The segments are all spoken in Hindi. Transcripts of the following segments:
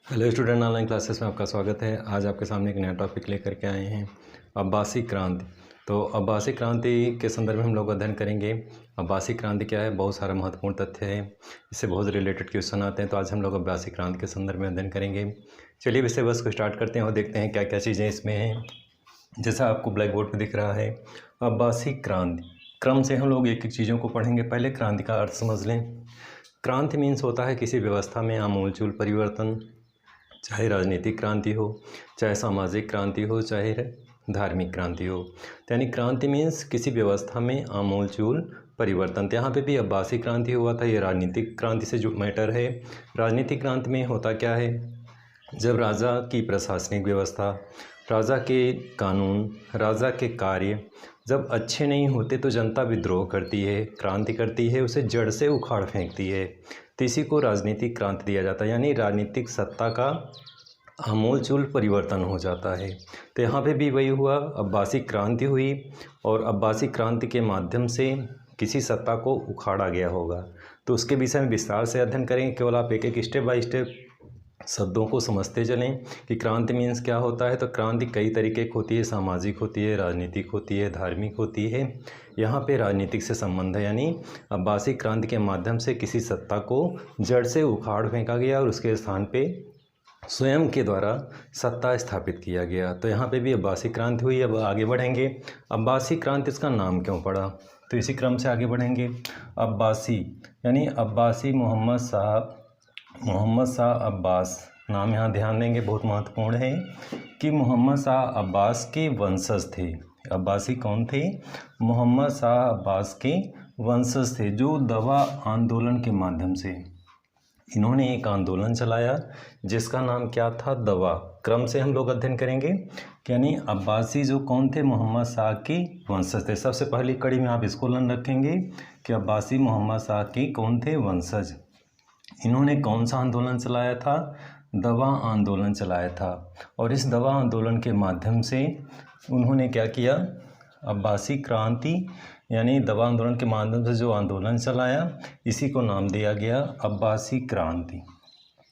हेलो स्टूडेंट, ऑनलाइन क्लासेस में आपका स्वागत है। आज आपके सामने एक नया टॉपिक लेकर के आए हैं, अब्बासी क्रांति। तो अब्बासी क्रांति के संदर्भ में हम लोग अध्ययन करेंगे। अब्बासी क्रांति क्या है, बहुत सारा महत्वपूर्ण तथ्य है, इससे बहुत रिलेटेड क्वेश्चन आते हैं। तो आज हम लोग अब्बासी क्रांति के संदर्भ में अध्ययन करेंगे। चलिए विषय वस्तु को स्टार्ट करते हैं और देखते हैं क्या क्या चीज़ें इसमें हैं। जैसा आपको ब्लैक बोर्ड पर दिख रहा है, अब्बासी क्रांति। क्रम से हम लोग एक एक चीज़ों को पढ़ेंगे। पहले क्रांति का अर्थ समझ लें। क्रांति मीन्स होता है किसी व्यवस्था में आमूलचूल परिवर्तन, चाहे राजनीतिक क्रांति हो, चाहे सामाजिक क्रांति हो, चाहे धार्मिक क्रांति हो। तो यानी क्रांति मीन्स किसी व्यवस्था में आमूलचूल परिवर्तन। तो यहाँ पे भी अब्बासी क्रांति हुआ था। ये राजनीतिक क्रांति से जो मैटर है। राजनीतिक क्रांति में होता क्या है, जब राजा की प्रशासनिक व्यवस्था, राजा के कानून, राजा के कार्य जब अच्छे नहीं होते तो जनता विद्रोह करती है, क्रांति करती है, उसे जड़ से उखाड़ फेंकती है। तो इसी को राजनीतिक क्रांति दिया जाता है, यानी राजनीतिक सत्ता का आमूलचूल परिवर्तन हो जाता है। तो यहाँ पे भी वही हुआ, अब्बासी क्रांति हुई और अब्बासी क्रांति के माध्यम से किसी सत्ता को उखाड़ा गया होगा। तो उसके विषय में विस्तार से अध्ययन करेंगे। केवल आप एक एक स्टेप बाय स्टेप शब्दों को समझते चलें कि क्रांति मीन्स क्या होता है। तो क्रांति कई तरीके की होती है, सामाजिक होती है, राजनीतिक होती है, धार्मिक होती है। यहाँ पे राजनीतिक से संबंध है, यानी अब्बासी क्रांति के माध्यम से किसी सत्ता को जड़ से उखाड़ फेंका गया और उसके स्थान पे स्वयं के द्वारा सत्ता स्थापित किया गया। तो यहाँ पे भी अब्बासी क्रांति हुई। अब आगे बढ़ेंगे। अब्बासी क्रांति, इसका नाम क्यों पड़ा, तो इसी क्रम से आगे बढ़ेंगे। अब्बासी यानी अब्बासी मोहम्मद शाह अब्बास, नाम यहाँ ध्यान देंगे, बहुत महत्वपूर्ण है कि मोहम्मद शाह अब्बास के वंशज थे। अब्बासी कौन थे, मोहम्मद शाह अब्बास के वंशज थे, जो दवा आंदोलन के माध्यम से इन्होंने एक आंदोलन चलाया जिसका नाम क्या था, दवा। क्रम से हम लोग अध्ययन करेंगे। यानी अब्बासी जो कौन थे, मोहम्मद शाह के वंशज थे। सबसे पहली कड़ी में आप इसको लन रखेंगे कि अब्बासी मोहम्मद शाह के कौन थे, वंशज। इन्होंने कौन सा आंदोलन चलाया था, दवा आंदोलन चलाया था। और इस दवा आंदोलन के माध्यम से उन्होंने क्या किया, अब्बासी क्रांति यानी दवा आंदोलन के माध्यम से जो आंदोलन चलाया, इसी को नाम दिया गया अब्बासी क्रांति।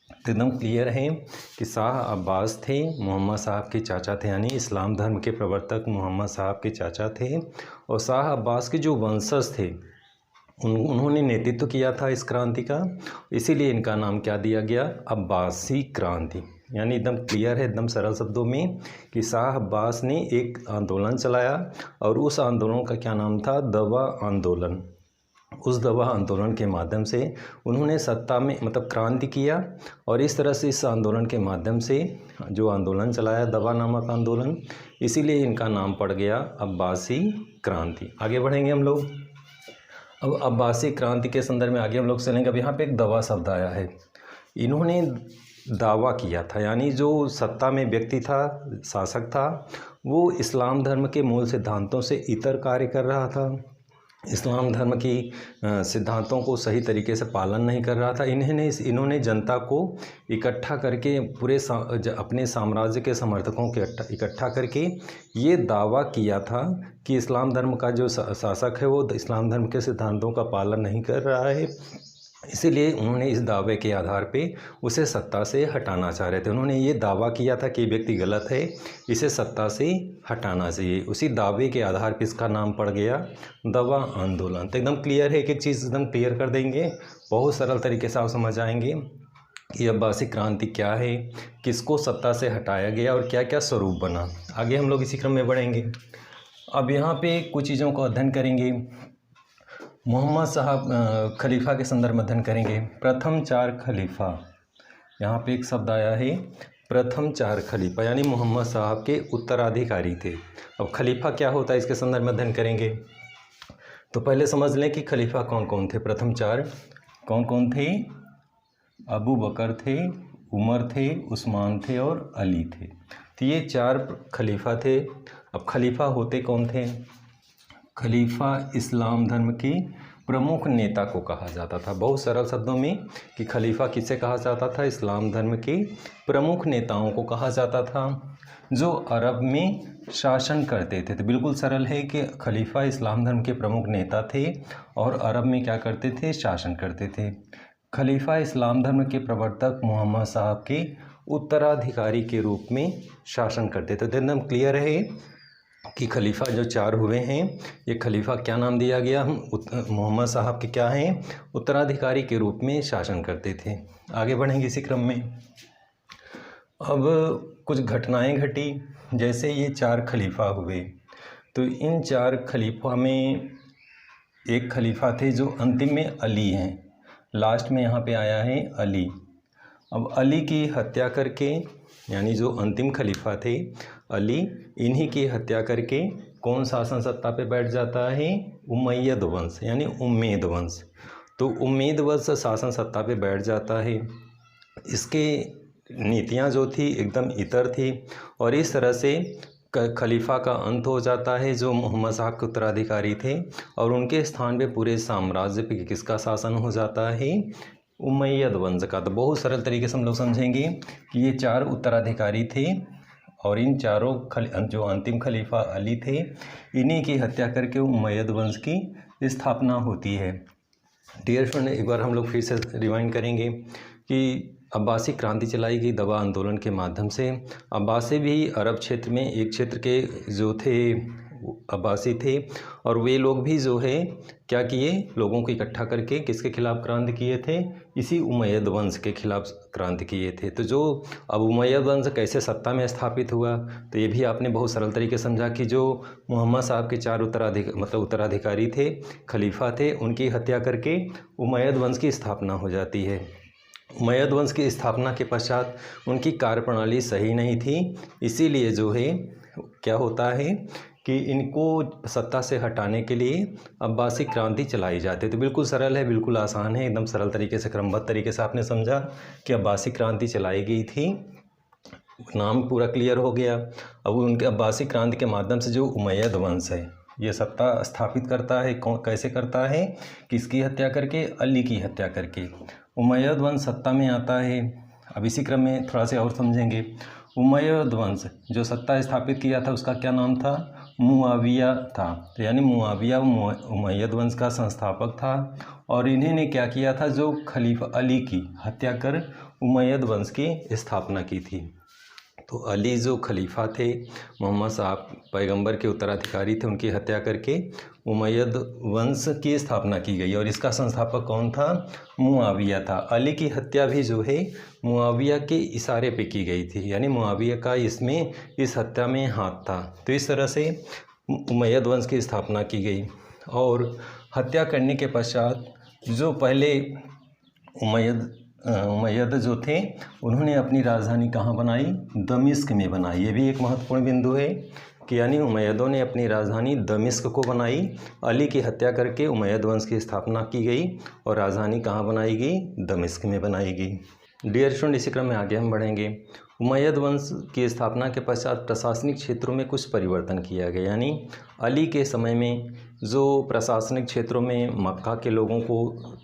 तो एकदम क्लियर है कि शाह अब्बास थे, मोहम्मद साहब के चाचा थे, यानी इस्लाम धर्म के प्रवर्तक मोहम्मद साहब के चाचा थे। और शाह अब्बास के जो वंशज थे उन्होंने नेतृत्व किया था इस क्रांति का, इसीलिए इनका नाम क्या दिया गया, अब्बासी क्रांति। यानी एकदम क्लियर है, एकदम सरल शब्दों में कि शाह अब्बास ने एक आंदोलन चलाया और उस आंदोलन का क्या नाम था, दवा आंदोलन। उस दवा आंदोलन के माध्यम से उन्होंने सत्ता में मतलब क्रांति किया और इस तरह से इस आंदोलन के माध्यम से जो आंदोलन चलाया, दवा नामक आंदोलन, इसीलिए इनका नाम पड़ गया अब्बासी क्रांति। आगे बढ़ेंगे हम लोग। अब अब्बासी क्रांति के संदर्भ में आगे हम लोग चलेंगे। अब यहाँ पे एक दवा शब्द आया है। इन्होंने दावा किया था, यानी जो सत्ता में व्यक्ति था, शासक था, वो इस्लाम धर्म के मूल सिद्धांतों से इतर कार्य कर रहा था, इस्लाम धर्म की सिद्धांतों को सही तरीके से पालन नहीं कर रहा था। इन्होंने जनता को इकट्ठा करके पूरे अपने साम्राज्य के समर्थकों के इकट्ठा करके ये दावा किया था कि इस्लाम धर्म का जो शासक है वो इस्लाम धर्म के सिद्धांतों का पालन नहीं कर रहा है। इसीलिए उन्होंने इस दावे के आधार पे उसे सत्ता से हटाना चाह रहे थे। उन्होंने ये दावा किया था कि व्यक्ति गलत है, इसे सत्ता से हटाना चाहिए। उसी दावे के आधार पे इसका नाम पड़ गया दवा आंदोलन। तो एकदम क्लियर है, एक एक चीज़ एकदम क्लियर कर देंगे, बहुत सरल तरीके से आप समझ आएंगे कि अब्बासी क्रांति क्या है, किसको सत्ता से हटाया गया और क्या क्या स्वरूप बना। आगे हम लोग इसी क्रम में बढ़ेंगे। अब यहाँ पे कुछ चीज़ों को अध्ययन करेंगे। मोहम्मद साहब खलीफा के संदर्भ में अध्ययन करेंगे। प्रथम चार खलीफा, यहाँ पे एक शब्द आया है प्रथम चार खलीफा, यानी मोहम्मद साहब के उत्तराधिकारी थे। अब खलीफा क्या होता है, इसके संदर्भ में अध्ययन करेंगे। तो पहले समझ लें कि खलीफा कौन कौन थे। प्रथम चार कौन कौन थे, अबू बकर थे, उमर थे, उस्मान थे और अली थे। तो ये चार खलीफा थे। अब खलीफा होते कौन थे, खलीफा इस्लाम धर्म की प्रमुख नेता को कहा जाता था। बहुत सरल शब्दों में कि खलीफा किसे कहा जाता था, इस्लाम धर्म के प्रमुख नेताओं को कहा जाता था जो अरब में शासन करते थे। तो बिल्कुल सरल है कि खलीफा इस्लाम धर्म के प्रमुख नेता थे और अरब में क्या करते थे, शासन करते थे। खलीफा इस्लाम धर्म के प्रवर्तक मोहम्मद साहब के उत्तराधिकारी के रूप में शासन करते थे। तो एकदम क्लियर है कि खलीफा जो 4 हुए हैं, ये खलीफा क्या नाम दिया गया, मोहम्मद साहब के क्या हैं, उत्तराधिकारी के रूप में शासन करते थे। आगे बढ़ेंगे इसी क्रम में। अब कुछ घटनाएं घटी, जैसे ये 4 खलीफा हुए, तो इन 4 खलीफा में एक खलीफा थे जो अंतिम में अली हैं, लास्ट में यहाँ पे आया है अली। अब अली की हत्या करके, यानी जो अंतिम खलीफा थे अली, इन्हीं की हत्या करके कौन शासन सत्ता पे बैठ जाता है, उमैयद वंश यानी उम्मेद वंश। तो उम्मेद वंश शासन सत्ता पे बैठ जाता है। इसके नीतियाँ जो थी एकदम इतर थी, और इस तरह से खलीफा का अंत हो जाता है जो मोहम्मद साहब के उत्तराधिकारी थे, और उनके स्थान पे पूरे साम्राज्य पे किसका शासन हो जाता है, उमैयद वंश का। तो बहुत सरल तरीके से हम लोग समझेंगे कि ये 4 उत्तराधिकारी थे, और इन चारों जो अंतिम खलीफा अली थे, इन्हीं की हत्या करके उमैयद वंश की स्थापना होती है। डियर फ्रेंड, एक बार हम लोग फिर से रिवाइंड करेंगे कि अब्बासी क्रांति चलाई गई दवा आंदोलन के माध्यम से। अब्बासी भी अरब क्षेत्र में एक क्षेत्र के जो थे अब्बासी थे, और वे लोग भी जो है क्या किए, लोगों को इकट्ठा करके किसके खिलाफ क्रांति किए थे, इसी उमैयद वंश के खिलाफ क्रांति किए थे। तो जो अब उमैयद वंश कैसे सत्ता में स्थापित हुआ, तो ये भी आपने बहुत सरल तरीके समझा कि जो मोहम्मद साहब के 4 उत्तराधिकारी थे, खलीफा थे, उनकी हत्या करके उमैयद वंश की स्थापना हो जाती है। उमैयद वंश की स्थापना के पश्चात उनकी कार्यप्रणाली सही नहीं थी, इसीलिए जो है क्या होता है कि इनको सत्ता से हटाने के लिए अब्बासी क्रांति चलाई जाती है। तो बिल्कुल सरल है, बिल्कुल आसान है, एकदम सरल तरीके से क्रमबद्ध तरीके से आपने समझा कि अब्बासी क्रांति चलाई गई थी, नाम पूरा क्लियर हो गया। अब उनके अब्बासी क्रांति के माध्यम से जो उमैयद वंश है ये सत्ता स्थापित करता है। कैसे करता है, किसकी हत्या करके, अली की हत्या करके उमैयद वंश सत्ता में आता है। अब इसी क्रम में थोड़ा सा और समझेंगे। उमैयद वंश जो सत्ता स्थापित किया था उसका क्या नाम था, मुआविया था। तो यानी मुआविया उमैयद वंश का संस्थापक था, और इन्हीं ने क्या किया था, जो खलीफा अली की हत्या कर उमैयद वंश की स्थापना की थी। तो अली जो खलीफा थे, मोहम्मद साहब पैगंबर के उत्तराधिकारी थे, उनकी हत्या करके उमैयद वंश की स्थापना की गई, और इसका संस्थापक कौन था, मुआविया था। अली की हत्या भी जो है मुआविया के इशारे पे की गई थी, यानी मुआविया का इसमें इस हत्या में हाथ था। तो इस तरह से उमैयद वंश की स्थापना की गई, और हत्या करने के पश्चात जो पहले उमैयद जो थे उन्होंने अपनी राजधानी कहाँ बनाई, दमिश्क में बनाई। ये भी एक महत्वपूर्ण बिंदु है कि यानी उमैयदों ने अपनी राजधानी दमिश्क को बनाई। अली की हत्या करके उमैयद वंश की स्थापना की गई, और राजधानी कहाँ बनाई गई, दमिश्क में बनाई गई। डियर स्टूडेंट, इसी क्रम में आगे हम बढ़ेंगे। उमैयद वंश की स्थापना के पश्चात प्रशासनिक क्षेत्रों में कुछ परिवर्तन किया गया, यानी अली के समय में जो प्रशासनिक क्षेत्रों में मक्का के लोगों को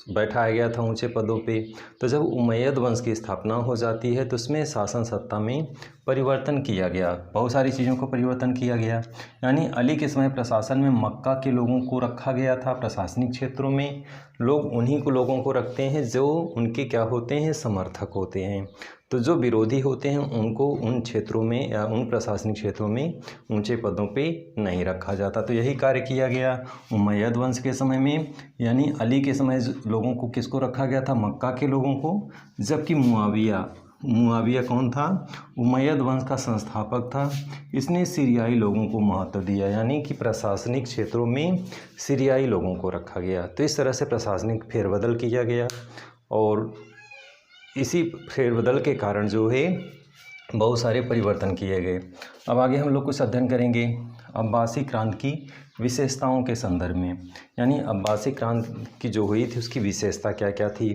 बैठाया गया था ऊंचे पदों पे, तो जब उमैयद वंश की स्थापना हो जाती है तो उसमें शासन सत्ता में परिवर्तन किया गया, बहुत सारी चीज़ों को परिवर्तन किया गया। यानी अली के समय प्रशासन में मक्का के लोगों को रखा गया था। प्रशासनिक क्षेत्रों में लोग उन्हीं को लोगों को रखते हैं जो उनके क्या होते हैं, समर्थक होते हैं। तो जो विरोधी होते हैं उनको उन क्षेत्रों में या उन प्रशासनिक क्षेत्रों में ऊंचे पदों पे नहीं रखा जाता। तो यही कार्य किया गया उमैयद वंश के समय में, यानी अली के समय लोगों को किसको रखा गया था, मक्का के लोगों को। जबकि मुआविया कौन था, उमैयद वंश का संस्थापक था। इसने सीरियाई लोगों को महत्व दिया, यानी कि प्रशासनिक क्षेत्रों में सीरियाई लोगों को रखा गया। तो इस तरह से प्रशासनिक फेरबदल किया गया, और इसी फेरबदल के कारण जो है बहुत सारे परिवर्तन किए गए। अब आगे हम लोग कुछ अध्ययन करेंगे अब्बासी क्रांति की विशेषताओं के संदर्भ में, यानी अब्बासी क्रांति की जो हुई थी उसकी विशेषता क्या क्या थी,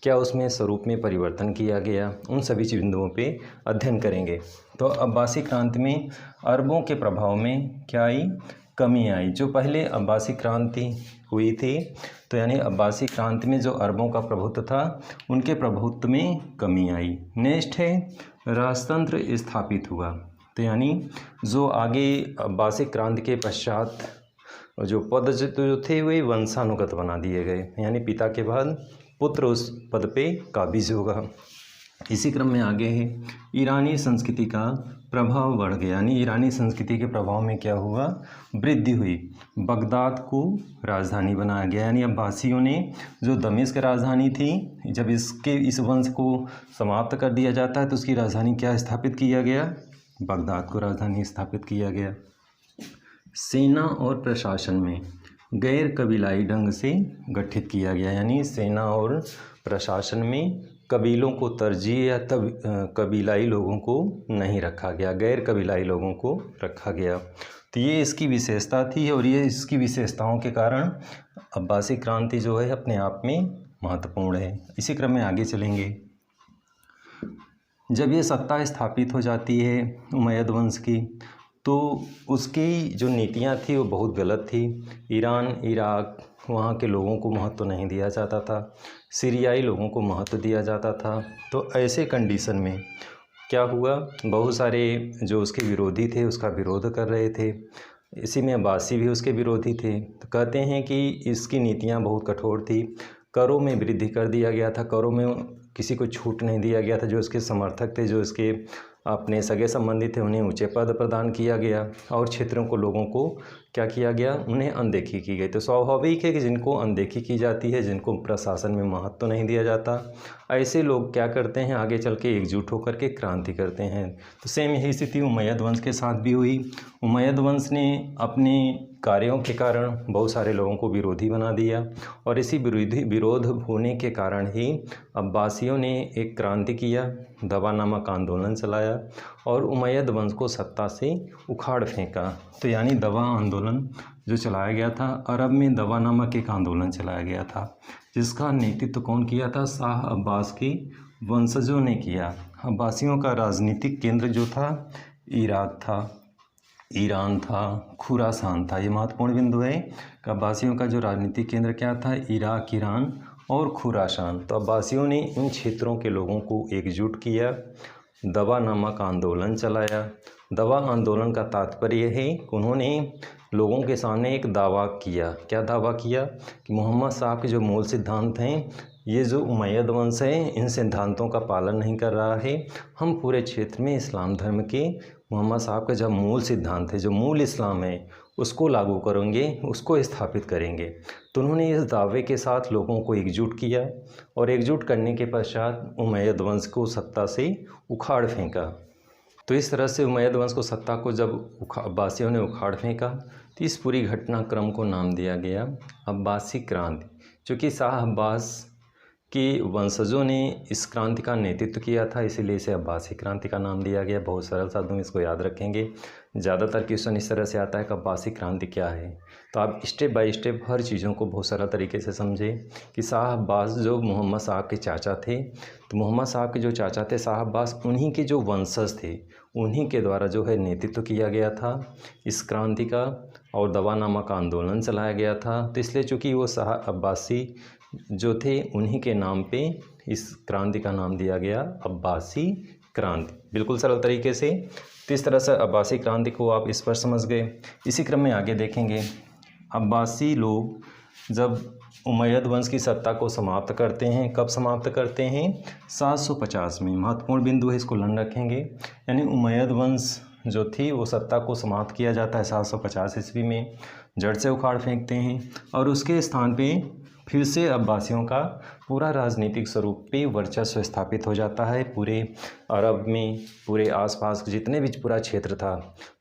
क्या उसमें स्वरूप में परिवर्तन किया गया, उन सभी बिंदुओं पे अध्ययन करेंगे। तो अब्बासी क्रांति में अरबों के प्रभाव में क्या आई, कमी आई। जो पहले अब्बासी क्रांति हुई थी, तो यानी अब्बासी क्रांति में जो अरबों का प्रभुत्व था उनके प्रभुत्व में कमी आई। नेक्स्ट है राजतंत्र स्थापित हुआ। तो यानी जो आगे अब्बासी क्रांति के पश्चात जो पद जो थे वे वंशानुगत बना दिए गए, यानी पिता के बाद पुत्र उस पद पे काबिज होगा। इसी क्रम में आगे है ईरानी संस्कृति का प्रभाव बढ़ गया, यानी ईरानी संस्कृति के प्रभाव में क्या हुआ, वृद्धि हुई। बगदाद को राजधानी बनाया गया, यानी अब्बासियों ने जो दमिश्क राजधानी थी, जब इस वंश को समाप्त कर दिया जाता है तो उसकी राजधानी क्या स्थापित किया गया, बगदाद को राजधानी स्थापित किया गया। सेना और प्रशासन में गैर कबीलाई ढंग से गठित किया गया, यानी सेना और प्रशासन में कबीलों को तरजीह या कबीलाई लोगों को नहीं रखा गया, गैर कबीलाई लोगों को रखा गया। तो ये इसकी विशेषता थी और ये इसकी विशेषताओं के कारण अब्बासी क्रांति जो है अपने आप में महत्वपूर्ण है। इसी क्रम में आगे चलेंगे। जब ये सत्ता स्थापित हो जाती है उमैयद वंश की, तो उसकी जो नीतियाँ थी वो बहुत गलत थी। ईरान, इराक, वहाँ के लोगों को महत्व नहीं दिया जाता था, सीरियाई लोगों को महत्व दिया जाता था। तो ऐसे कंडीशन में क्या हुआ, बहुत सारे जो उसके विरोधी थे उसका विरोध कर रहे थे, इसी में अब्बासी भी उसके विरोधी थे। तो कहते हैं कि इसकी नीतियाँ बहुत कठोर थी। करों में वृद्धि कर दिया गया था, करों में किसी को छूट नहीं दिया गया था। जो उसके समर्थक थे, जो इसके अपने सगे संबंधी थे, उन्हें ऊंचे पद प्रदान किया गया और क्षेत्रों को, लोगों को क्या किया गया, उन्हें अनदेखी की गई। तो स्वाभाविक है कि जिनको अनदेखी की जाती है, जिनको प्रशासन में महत्व नहीं दिया जाता, ऐसे लोग क्या करते हैं, आगे चल के एकजुट होकर के क्रांति करते हैं। तो सेम यही स्थिति उमैयद वंश के साथ भी हुई। उमैयद वंश ने अपने कार्यों के कारण बहुत सारे लोगों को विरोधी बना दिया और इसी विरोध होने के कारण ही अब्बासियों ने एक क्रांति किया, दवा नामक आंदोलन चलाया और उमैयद वंश को सत्ता से उखाड़ फेंका। तो यानी दवा आंदोलन जो चलाया गया था, अरब में दवा नामक एक आंदोलन चलाया गया था, जिसका नेतृत्व कौन किया था, शाह अब्बास के वंशजों ने किया। अब्बासियों का राजनीतिक केंद्र जो था इराक था, ईरान था, खुरासान था। ये महत्वपूर्ण बिंदु है कि अब्बासियों का जो राजनीतिक केंद्र क्या था, इराक, ईरान और खुरासान। तो अब्बासियों ने इन क्षेत्रों के लोगों को एकजुट किया, दवा नामक आंदोलन चलाया। दवा आंदोलन का तात्पर्य है कि उन्होंने लोगों के सामने एक दावा किया। क्या दावा किया कि मोहम्मद साहब के जो मूल सिद्धांत हैं, ये जो उमैयद वंश है इन सिद्धांतों का पालन नहीं कर रहा है। हम पूरे क्षेत्र में इस्लाम धर्म के मोहम्मद साहब के जो मूल सिद्धांत है, जो मूल इस्लाम है, उसको लागू करेंगे, उसको स्थापित करेंगे। तो उन्होंने इस दावे के साथ लोगों को एकजुट किया और एकजुट करने के पश्चात उमैयद वंश को सत्ता से उखाड़ फेंका। तो इस तरह से उमैयद वंश को सत्ता को जब अब्बासियों ने उखाड़ फेंका, तो इस पूरी घटनाक्रम को नाम दिया गया अब्बासी क्रांति। चूँकि शाह अब्बास के वंशजों ने इस क्रांति का नेतृत्व किया था, इसीलिए इसे अब्बासी क्रांति का नाम दिया गया। बहुत सरल शब्दों में इसको याद रखेंगे। ज़्यादातर क्वेश्चन इस तरह से आता है कि अब्बासी क्रांति क्या है, तो आप स्टेप बाय स्टेप हर चीज़ों को बहुत सरल तरीके से समझें कि शाह अब्बास जो मोहम्मद साहब के चाचा थे, तो मोहम्मद साहब के जो चाचा थे शाह अब्बास, उन्हीं के जो वंशज थे, उन्हीं के द्वारा जो है नेतृत्व किया गया था इस क्रांति का और दवा नामक आंदोलन चलाया गया था। तो इसलिए चूँकि वो शाह अब्बासी जो थे, उन्हीं के नाम पे इस क्रांति का नाम दिया गया अब्बासी क्रांति, बिल्कुल सरल तरीके से। तो इस तरह से अब्बासी क्रांति को आप इस पर समझ गए। इसी क्रम में आगे देखेंगे, अब्बासी लोग जब उमैयद वंश की सत्ता को समाप्त करते हैं, कब समाप्त करते हैं, 750 में। महत्वपूर्ण बिंदु है, इसको ध्यान रखेंगे। यानी उमैयद वंश जो थी वो सत्ता को समाप्त किया जाता है 750 ईस्वी में, जड़ से उखाड़ फेंकते हैं और उसके स्थान पे फिर से अब्बासियों का पूरा राजनीतिक स्वरूप पे वर्चस्व स्थापित हो जाता है पूरे अरब में, पूरे आसपास जितने भी पूरा क्षेत्र था।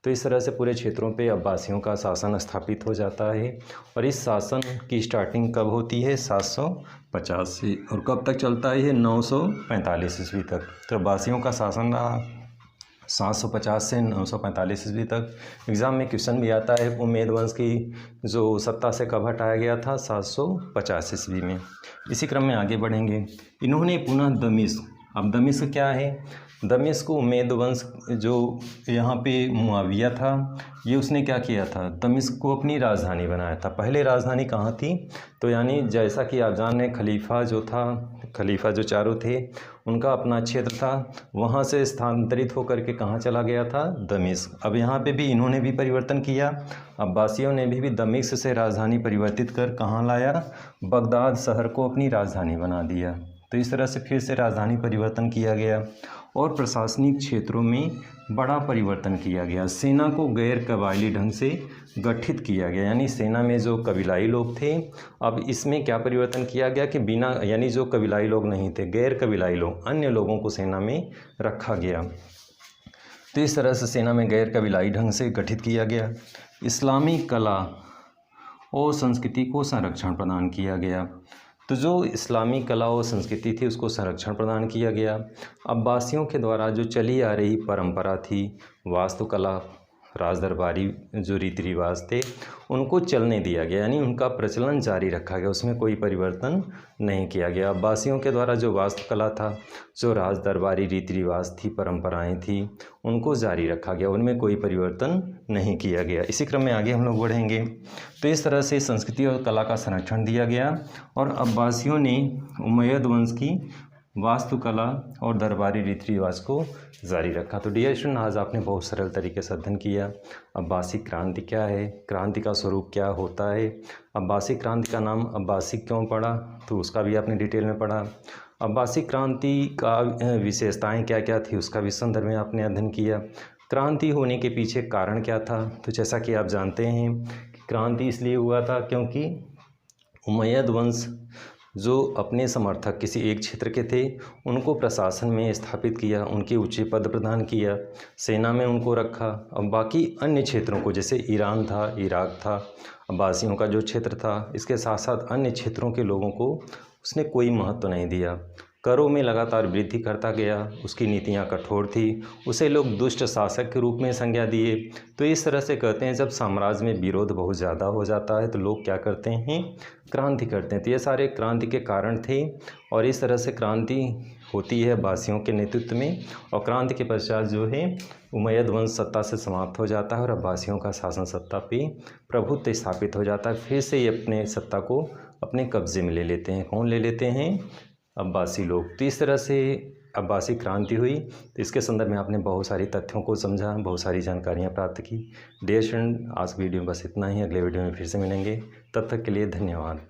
तो इस तरह से पूरे क्षेत्रों पे अब्बासियों का शासन स्थापित हो जाता है और इस शासन की स्टार्टिंग कब होती है, 750 से, और कब तक चलता है, 945 ईस्वी तक। तो अब्बासियों का शासन रहा 750 से 945 ईस्वी तक। एग्ज़ाम में क्वेश्चन भी आता है उमैयद वंश की जो सत्ता से कब हटाया गया था, 750 ईस्वी में। इसी क्रम में आगे बढ़ेंगे। इन्होंने पुनः दमिश्क, अब दमिश्क क्या है, दमिश्क उमैयद वंश जो यहाँ पे मुआविया था, ये उसने क्या किया था, दमिश्क को अपनी राजधानी बनाया था। पहले राजधानी कहाँ थी, तो यानी जैसा कि आप जान रहे, खलीफा जो था, खलीफा जो चारों थे, उनका अपना क्षेत्र था, वहाँ से स्थानांतरित होकर के कहाँ चला गया था, दमिश्क। अब यहाँ पे भी इन्होंने भी परिवर्तन किया, अब्बासियों ने भी दमिश्क से राजधानी परिवर्तित कर कहाँ लाया, बगदाद शहर को अपनी राजधानी बना दिया। तो इस तरह से फिर से राजधानी परिवर्तन किया गया और प्रशासनिक क्षेत्रों में बड़ा परिवर्तन किया गया। सेना को गैर कबायली ढंग से गठित किया गया, यानी सेना में जो कबीलाई लोग थे, अब इसमें क्या परिवर्तन किया गया कि बिना यानी जो कबीलाई लोग नहीं थे, गैर कबीलाई लोग, अन्य लोगों को सेना में रखा गया। तो इस तरह से सेना में गैर कबीलाई ढंग से गठित किया गया। इस्लामी कला और संस्कृति को संरक्षण प्रदान किया गया। तो जो इस्लामी कला और संस्कृति थी उसको संरक्षण प्रदान किया गया। अब्बासियों के द्वारा जो चली आ रही परंपरा थी, वास्तुकला, राज दरबारी जो रीति रिवाज थे उनको चलने दिया गया, यानी उनका प्रचलन जारी रखा गया, उसमें कोई परिवर्तन नहीं किया गया। अब्बासियों के द्वारा जो वास्तुकला था, जो राज दरबारी रीति रिवाज थी, परंपराएं थी, उनको जारी रखा गया, उनमें कोई परिवर्तन नहीं किया गया। इसी क्रम में आगे हम लोग बढ़ेंगे। तो इस तरह से संस्कृति और कला का संरक्षण दिया गया और अब्बासियों ने उमैयद वंश की वास्तुकला और दरबारी रीति रिवाज को जारी रखा। तो डियर स्टूडेंट, आज आपने बहुत सरल तरीके से अध्ययन किया। अब्बासी क्रांति क्या है, क्रांति का स्वरूप क्या होता है, अब्बासी क्रांति का नाम अब्बासी क्यों पड़ा, तो उसका भी आपने डिटेल में पढ़ा। अब्बासी क्रांति का विशेषताएं क्या क्या थी उसका भी संदर्भ में आपने अध्ययन किया। क्रांति होने के पीछे कारण क्या था, तो जैसा कि आप जानते हैं क्रांति इसलिए हुआ था क्योंकि उमैयद वंश जो अपने समर्थक किसी एक क्षेत्र के थे उनको प्रशासन में स्थापित किया, उनके ऊंचे पद प्रदान किया, सेना में उनको रखा। अब बाकी अन्य क्षेत्रों को, जैसे ईरान था, इराक था, अब्बासियों का जो क्षेत्र था, इसके साथ साथ अन्य क्षेत्रों के लोगों को उसने कोई महत्व नहीं दिया। करों में लगातार वृद्धि करता गया, उसकी नीतियां कठोर थी, उसे लोग दुष्ट शासक के रूप में संज्ञा दिए। तो इस तरह से कहते हैं जब साम्राज्य में विरोध बहुत ज़्यादा हो जाता है तो लोग क्या करते हैं, क्रांति करते हैं। तो ये सारे क्रांति के कारण थे और इस तरह से क्रांति होती है अब्बासियों के नेतृत्व में और क्रांति के पश्चात जो है उमैयद वंश सत्ता से समाप्त हो जाता है और अब्बासियों का शासन सत्ता पे प्रभुत्व स्थापित हो जाता है। फिर से ये अपने सत्ता को अपने कब्जे में ले लेते हैं। कौन ले लेते हैं, अब्बासी लोग। तो इस तरह से अब्बासी क्रांति हुई। तो इसके संदर्भ में आपने बहुत सारी तथ्यों को समझा, बहुत सारी जानकारियाँ प्राप्त की। डियर स्टूडेंट, आज वीडियो में बस इतना ही। अगले वीडियो में फिर से मिलेंगे, तब तक के लिए धन्यवाद।